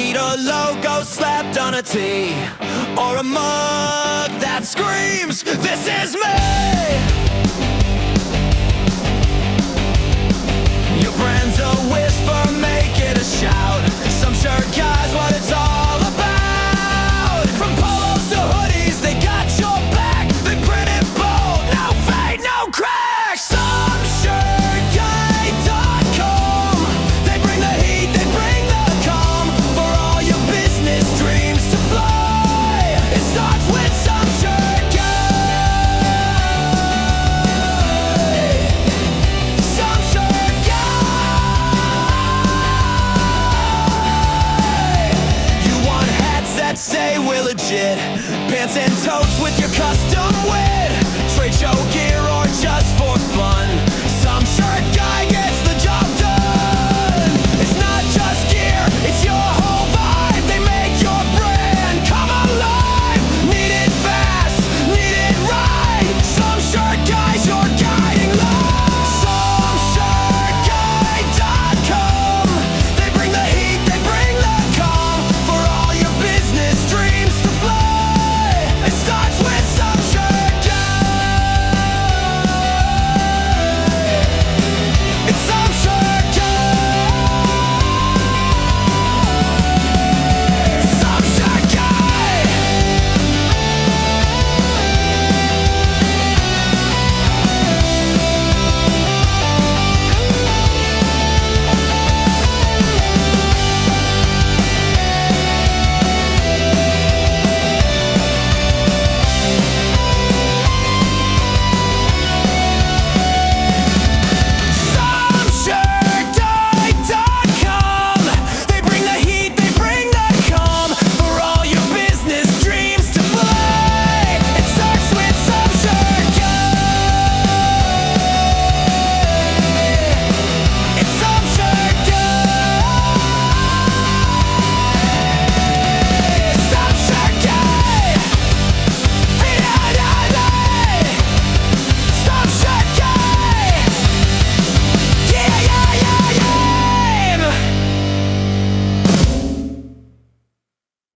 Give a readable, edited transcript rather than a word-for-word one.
need a logo slapped on a tee, or a mug that screams, "This is me!" Your brand's a whisper, make it a shout. Some shirt guys what it's all about. From polos to hoodies, they got your back. They print it bold, no fade, no crack. SomeShirtGuy.com. They bring the heat, they bring the calm. For all your business dreams to fly, it starts with some shirt guy. Some shirt guy. You want hats that say we're legit, pants and totes with